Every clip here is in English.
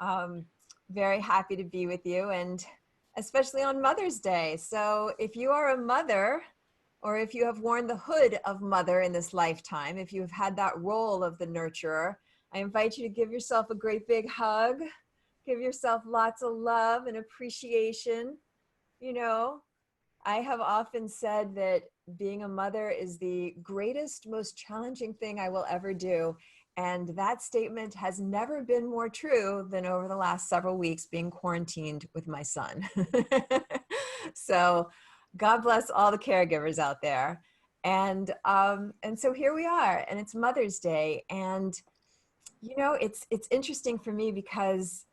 Um, very happy to be with you, and especially on Mother's Day. So if you are a mother, or if you have worn the hood of mother in this lifetime, if you've had that role of the nurturer, I invite you to give yourself a great big hug. Give yourself lots of love and appreciation. You know, I have often said that being a mother is the greatest, most challenging thing I will ever do. And that statement has never been more true than over the last several weeks being quarantined with my son. So God bless all the caregivers out there. And so here we are, and it's Mother's Day. And, you know, it's interesting for me because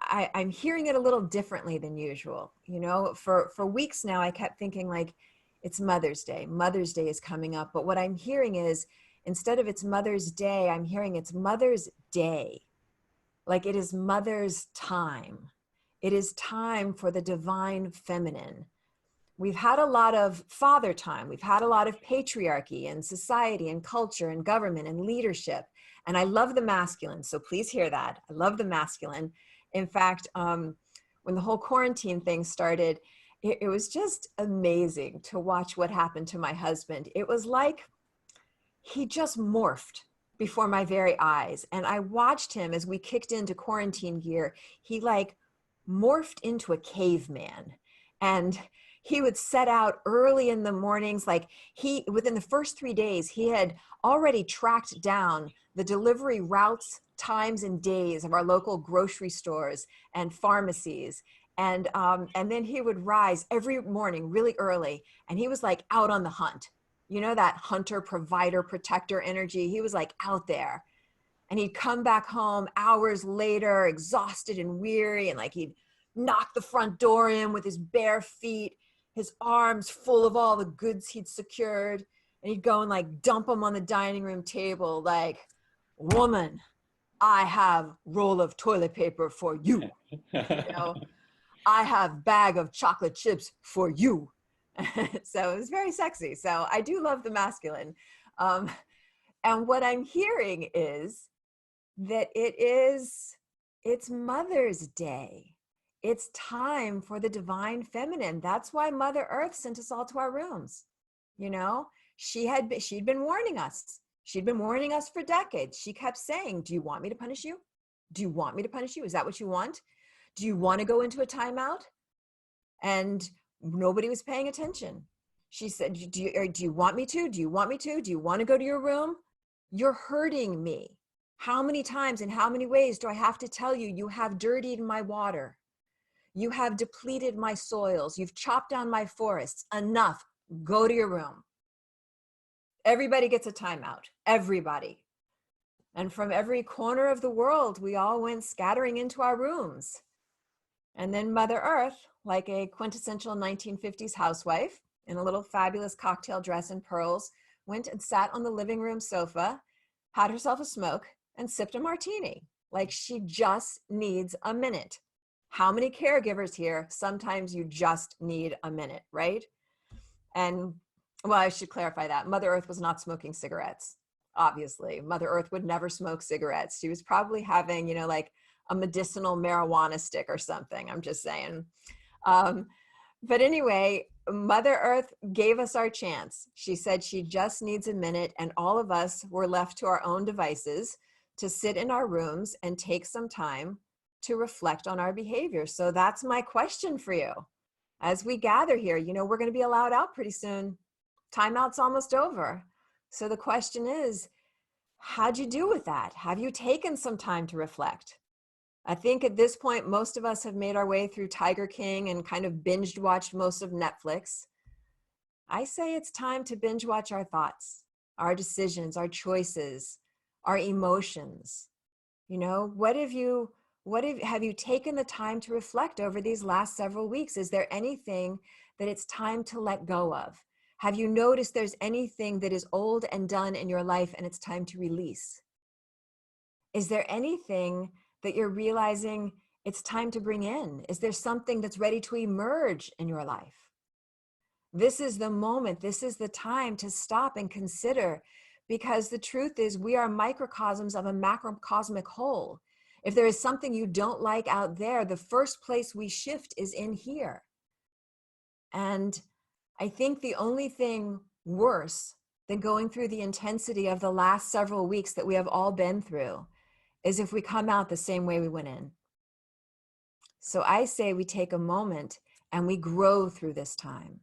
I'm hearing it a little differently than usual. You know, for weeks now, I kept thinking like, it's Mother's Day. Mother's Day is coming up. But what I'm hearing is, instead of it's Mother's Day, I'm hearing it's Mother's Day. Like it is Mother's time. It is time for the divine feminine. We've had a lot of father time. We've had a lot of patriarchy and society and culture and government and leadership. And I love the masculine. So please hear that. I love the masculine. In fact, when the whole quarantine thing started, it was just amazing to watch what happened to my husband. It was like he just morphed before my very eyes. And I watched him as we kicked into quarantine gear. He like morphed into a caveman. And he would set out early in the mornings. Like within the first 3 days, he had already tracked down the delivery routes, times, and days of our local grocery stores and pharmacies. And then he would rise every morning really early, and he was like out on the hunt. You know, that hunter, provider, protector energy. He was like out there, and he'd come back home hours later, exhausted and weary. And like he'd knock the front door in with his bare feet, his arms full of all the goods he'd secured. And he'd go and like dump them on the dining room table. Like, woman, I have roll of toilet paper for you. You know, I have bag of chocolate chips for you. So it was very sexy. So I do love the masculine. And what I'm hearing is that it's Mother's Day. It's time for the divine feminine. That's why Mother Earth sent us all to our rooms. You know, she'd been warning us. She'd been warning us for decades. She kept saying, do you want me to punish you? Do you want me to punish you? Is that what you want? Do you want to go into a timeout? And nobody was paying attention. She said, do you want me to? Do you want me to? Do you want to go to your room? You're hurting me. How many times and how many ways do I have to tell you, you have dirtied my water? You have depleted my soils. You've chopped down my forests. Enough. Go to your room. Everybody gets a timeout. Everybody. And from every corner of the world, we all went scattering into our rooms. And then Mother Earth, like a quintessential 1950s housewife in a little fabulous cocktail dress and pearls, went and sat on the living room sofa, had herself a smoke, and sipped a martini. Like she just needs a minute. How many caregivers here? Sometimes you just need a minute, right? And well, I should clarify that. Mother Earth was not smoking cigarettes, obviously. Mother Earth would never smoke cigarettes. She was probably having, you know, like a medicinal marijuana stick or something. I'm just saying. But anyway, Mother Earth gave us our chance. She said she just needs a minute, and all of us were left to our own devices to sit in our rooms and take some time to reflect on our behavior. So that's my question for you. As we gather here, you know, we're going to be allowed out pretty soon. Timeout's almost over. So the question is, how'd you do with that? Have you taken some time to reflect? I think at this point, most of us have made our way through Tiger King and kind of binge watched most of Netflix. I say it's time to binge watch our thoughts, our decisions, our choices, our emotions. You know, have you taken the time to reflect over these last several weeks? Is there anything that it's time to let go of? Have you noticed there's anything that is old and done in your life and it's time to release? Is there anything that you're realizing it's time to bring in? Is there something that's ready to emerge in your life? This is the moment, this is the time to stop and consider, because the truth is we are microcosms of a macrocosmic whole. If there is something you don't like out there, the first place we shift is in here. And I think the only thing worse than going through the intensity of the last several weeks that we have all been through is if we come out the same way we went in. So I say we take a moment and we grow through this time.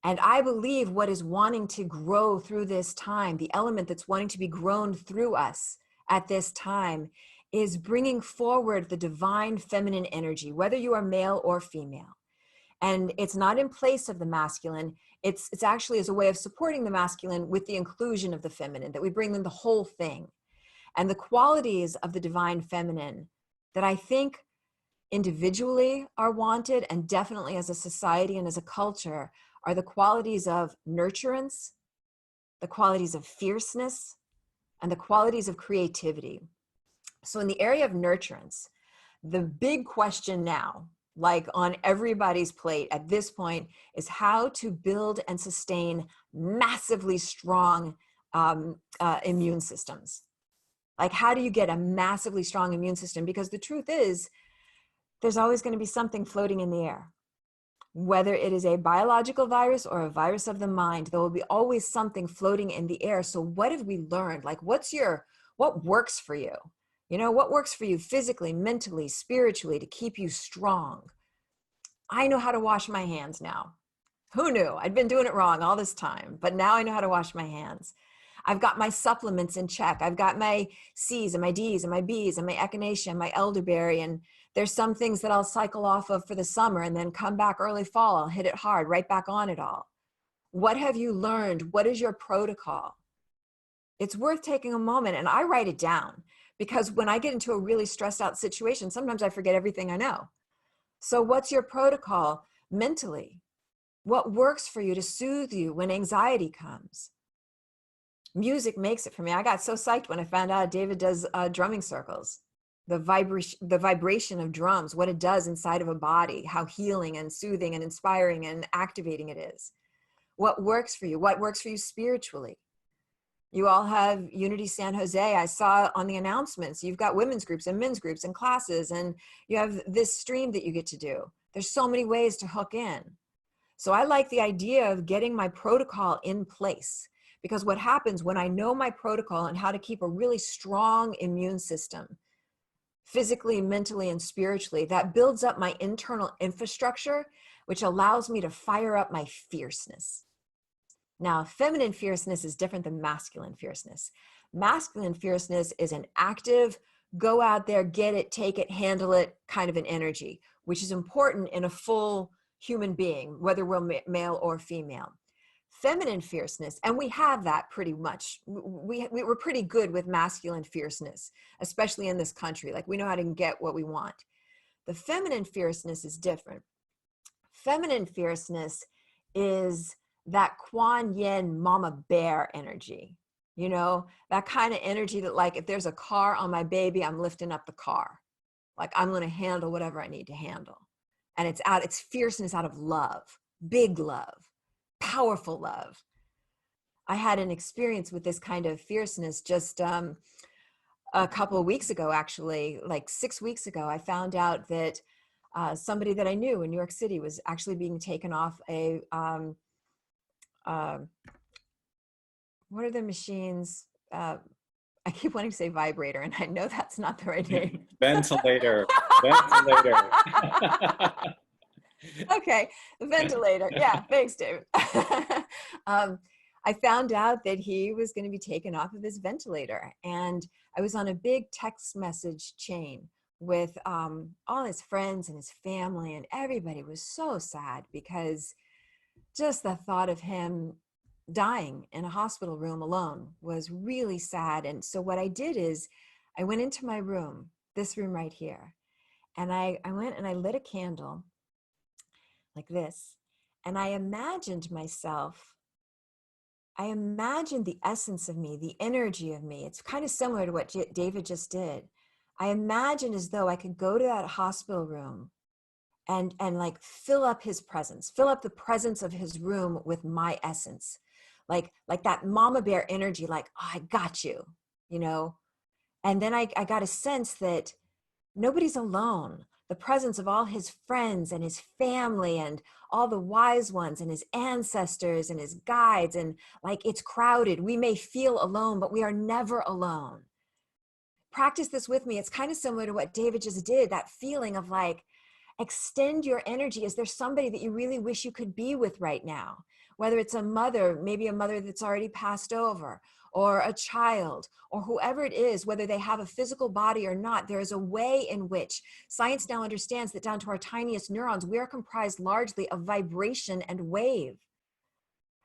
And I believe what is wanting to grow through this time, the element that's wanting to be grown through us at this time, is bringing forward the divine feminine energy, whether you are male or female. And it's not in place of the masculine. It's actually as a way of supporting the masculine with the inclusion of the feminine, that we bring them the whole thing. And the qualities of the divine feminine that I think individually are wanted, and definitely as a society and as a culture, are the qualities of nurturance, the qualities of fierceness, and the qualities of creativity. So in the area of nurturance, the big question now, like on everybody's plate at this point, is how to build and sustain massively strong immune systems. Like, how do you get a massively strong immune system? Because the truth is, there's always going to be something floating in the air. Whether it is a biological virus or a virus of the mind, there will be always something floating in the air. So what have we learned? Like, what works for you? You know, what works for you physically, mentally, spiritually to keep you strong? I know how to wash my hands now. Who knew? I'd been doing it wrong all this time, but now I know how to wash my hands. I've got my supplements in check. I've got my C's and my D's and my B's and my echinacea and my elderberry. And there's some things that I'll cycle off of for the summer and then come back early fall. I'll hit it hard, right back on it all. What have you learned? What is your protocol? It's worth taking a moment, and I write it down, because when I get into a really stressed out situation, sometimes I forget everything I know. So what's your protocol mentally? What works for you to soothe you when anxiety comes? Music makes it for me. I got so psyched when I found out David does drumming circles. The vibration of drums, what it does inside of a body, how healing and soothing and inspiring and activating it is. What works for you? What works for you spiritually? You all have Unity San Jose. I saw on the announcements, you've got women's groups and men's groups and classes, and you have this stream that you get to do. There's so many ways to hook in. So I like the idea of getting my protocol in place, because what happens when I know my protocol and how to keep a really strong immune system, physically, mentally, and spiritually, that builds up my internal infrastructure, which allows me to fire up my fierceness. Now, feminine fierceness is different than masculine fierceness. Masculine fierceness is an active, go out there, get it, take it, handle it kind of an energy, which is important in a full human being, whether we're male or female. Feminine fierceness, and we have that pretty much. We're pretty good with masculine fierceness, especially in this country. Like, we know how to get what we want. The feminine fierceness is different. Feminine fierceness is that Kuan Yin mama bear energy, you know, that kind of energy that, like, if there's a car on my baby, I'm lifting up the car. Like, I'm going to handle whatever I need to handle. And it's fierceness out of love, big love, powerful love. I had an experience with this kind of fierceness just a couple of weeks ago, actually, like 6 weeks ago. I found out that somebody that I knew in New York City was actually being taken off a what are the machines? I keep wanting to say vibrator, and I know that's not the right name. Ventilator. Okay, ventilator. Yeah, thanks, David. I found out that he was going to be taken off of his ventilator, and I was on a big text message chain with all his friends and his family, and everybody was so sad, because just the thought of him dying in a hospital room alone was really sad. And so what I did is I went into my room, this room right here, and I went and I lit a candle like this, and I imagined myself, I imagined the essence of me, the energy of me. It's kind of similar to what David just did. I imagined as though I could go to that hospital room and like fill up his presence, fill up the presence of his room with my essence, like that mama bear energy, like, oh, I got you, you know, And then I got a sense that nobody's alone. The presence of all his friends and his family and all the wise ones and his ancestors and his guides, and like it's crowded. We may feel alone, but we are never alone. Practice this with me. It's kind of similar to what David just did, that feeling of like, extend your energy. Is there somebody that you really wish you could be with right now? Whether it's a mother, maybe a mother that's already passed over, or a child, or whoever it is, whether they have a physical body or not, there is a way in which science now understands that down to our tiniest neurons, we are comprised largely of vibration and wave.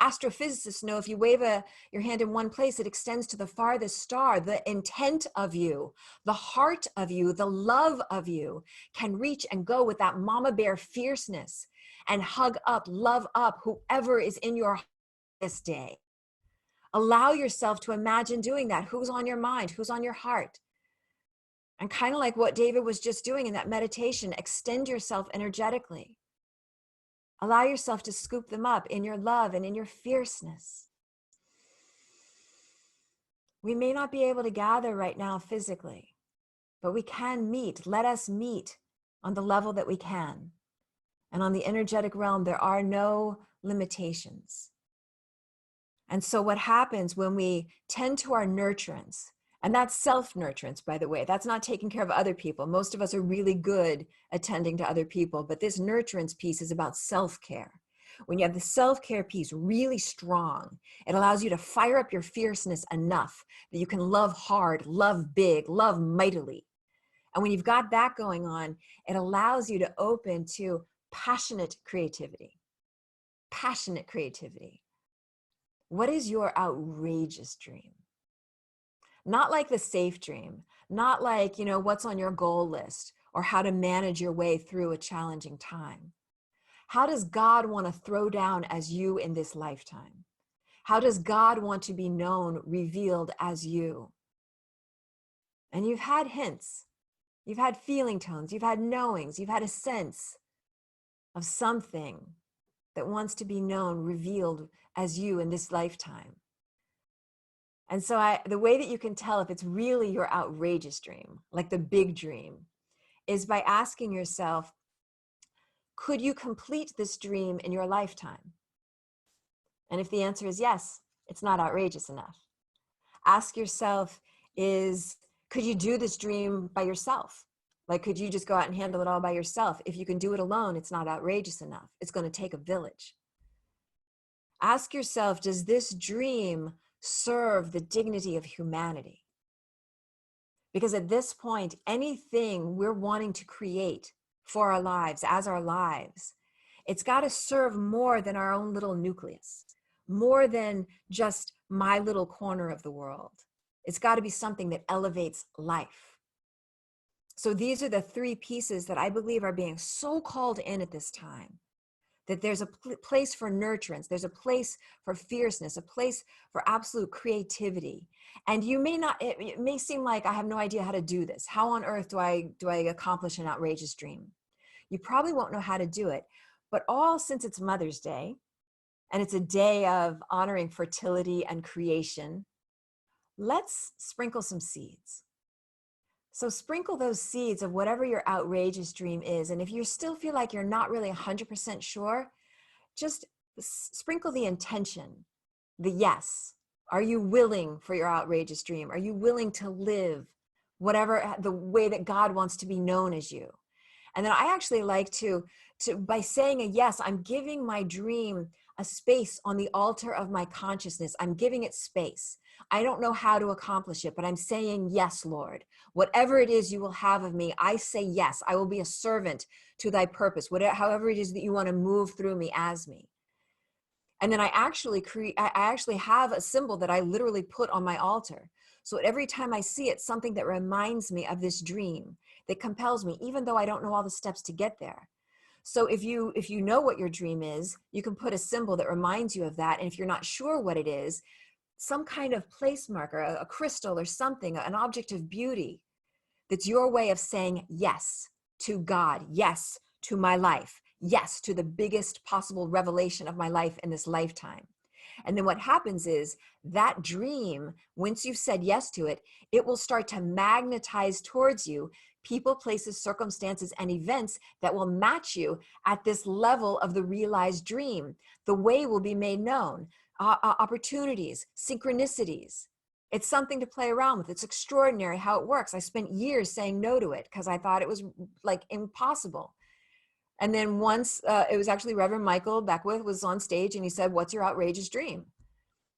Astrophysicists know if you wave your hand in one place, it extends to the farthest star. The intent of you, the heart of you, the love of you can reach and go with that mama bear fierceness and hug up, love up whoever is in your heart this day. Allow yourself to imagine doing that. Who's on your mind? Who's on your heart? And kind of like what David was just doing in that meditation, extend yourself energetically. Allow yourself to scoop them up in your love and in your fierceness. We may not be able to gather right now physically, but we can meet. Let us meet on the level that we can. And on the energetic realm, there are no limitations. And so what happens when we tend to our nurturance, and that's self-nurturance, by the way, that's not taking care of other people. Most of us are really good at tending to other people, but this nurturance piece is about self-care. When you have the self-care piece really strong, it allows you to fire up your fierceness enough that you can love hard, love big, love mightily. And when you've got that going on, it allows you to open to passionate creativity. Passionate creativity. What is your outrageous dream? Not like the safe dream, not like, what's on your goal list or how to manage your way through a challenging time. How does God want to throw down as you in this lifetime? How does God want to be known, revealed as you? And you've had hints, you've had feeling tones, you've had knowings, you've had a sense of something that wants to be known, revealed as you in this lifetime. And so the way that you can tell if it's really your outrageous dream, like the big dream, is by asking yourself, could you complete this dream in your lifetime? And if the answer is yes, it's not outrageous enough. Ask yourself, could you do this dream by yourself? Like, could you just go out and handle it all by yourself? If you can do it alone, it's not outrageous enough. It's going to take a village. Ask yourself, does this dream serve the dignity of humanity? Because at this point, anything we're wanting to create for our lives, as our lives, it's got to serve more than our own little nucleus, more than just my little corner of the world. It's got to be something that elevates life. So these are the three pieces that I believe are being so called in at this time. That there's a place for nurturance, there's a place for fierceness, a place for absolute creativity. And you may not, it may seem like I have no idea how to do this. How on earth do I accomplish an outrageous dream? You probably won't know how to do it, but since it's Mother's Day, and it's a day of honoring fertility and creation, let's sprinkle some seeds. So sprinkle those seeds of whatever your outrageous dream is. And if you still feel like you're not really 100% sure, just sprinkle the intention, the yes. Are you willing for your outrageous dream? Are you willing to live whatever the way that God wants to be known as you? And then I actually like to by saying a yes, I'm giving my dream a space on the altar of my consciousness. I'm giving it space. I don't know how to accomplish it, but I'm saying, yes, Lord, whatever it is you will have of me, I say yes. I will be a servant to thy purpose, however it is that you want to move through me as me. And then I actually have a symbol that I literally put on my altar. So every time I see it, something that reminds me of this dream, that compels me, even though I don't know all the steps to get there. So if you know what your dream is, you can put a symbol that reminds you of that. And if you're not sure what it is, some kind of place marker, a crystal or something, an object of beauty, that's your way of saying yes to God, yes to my life, yes to the biggest possible revelation of my life in this lifetime. And then what happens is that dream, once you've said yes to it, it will start to magnetize towards you people, places, circumstances, and events that will match you at this level of the realized dream. The way will be made known, opportunities, synchronicities. It's something to play around with. It's extraordinary how it works. I spent years saying no to it because I thought it was like impossible. And then once it was actually Reverend Michael Beckwith was on stage and he said, "What's your outrageous dream?"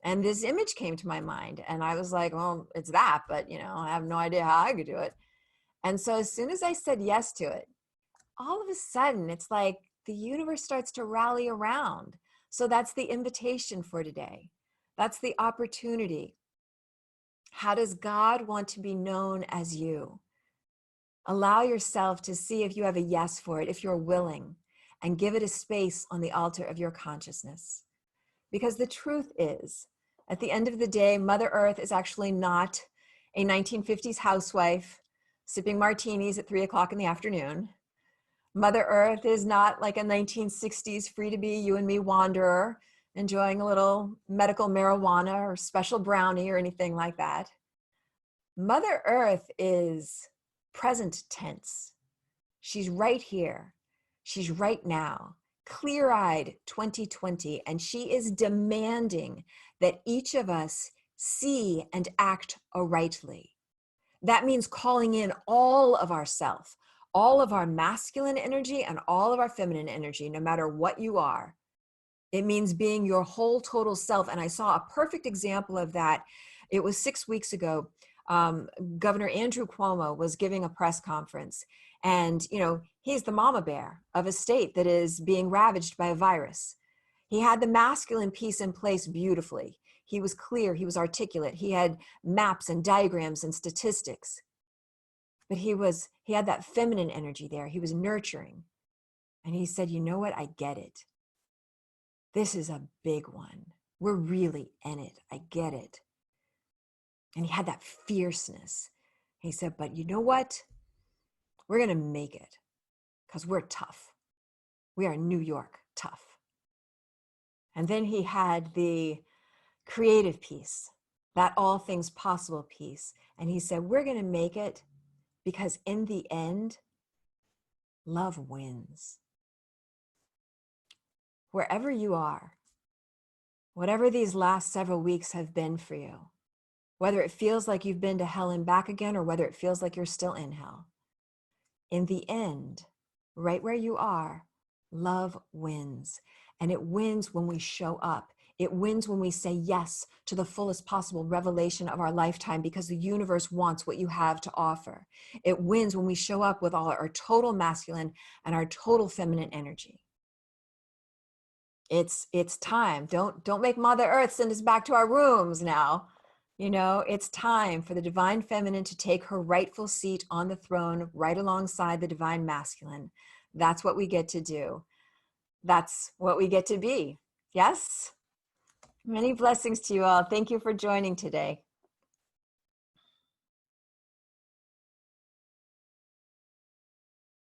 And this image came to my mind. And I was like, well, it's that, but I have no idea how I could do it. And so as soon as I said yes to it, all of a sudden it's like the universe starts to rally around. So that's the invitation for today. That's the opportunity. How does God want to be known as you? Allow yourself to see if you have a yes for it, if you're willing, and give it a space on the altar of your consciousness. Because the truth is, at the end of the day, Mother Earth is actually not a 1950s housewife sipping martinis at 3 o'clock in the afternoon. Mother Earth is not like a 1960s free to be you and me wanderer enjoying a little medical marijuana or special brownie or anything like that. Mother Earth is present tense. She's right here. She's right now, clear-eyed 2020, and she is demanding that each of us see and act arightly. That means calling in all of ourself, all of our masculine energy and all of our feminine energy, no matter what you are. It means being your whole total self. And I saw a perfect example of that. It was 6 weeks ago. Governor Andrew Cuomo was giving a press conference, and he's the mama bear of a state that is being ravaged by a virus. He had the masculine piece in place beautifully. He was clear, he was articulate, he had maps and diagrams and statistics, but he had that feminine energy there. He was nurturing, and he said, "You know what? I get it. This is a big one. We're really in it. I get it." And he had that fierceness. He said, "But you know what? We're going to make it because we're tough. We are New York tough." And then he had the creative piece, that all things possible piece. And he said, "We're going to make it because in the end, love wins." Wherever you are, whatever these last several weeks have been for you, whether it feels like you've been to hell and back again, or whether it feels like you're still in hell, in the end, right where you are, love wins. And it wins when we show up. It wins when we say yes to the fullest possible revelation of our lifetime, because the universe wants what you have to offer. It wins when we show up with all our total masculine and our total feminine energy. It's time. Don't make Mother Earth send us back to our rooms now. It's time for the divine feminine to take her rightful seat on the throne right alongside the divine masculine. That's what we get to do. That's what we get to be. Yes? Many blessings to you all. Thank you for joining today.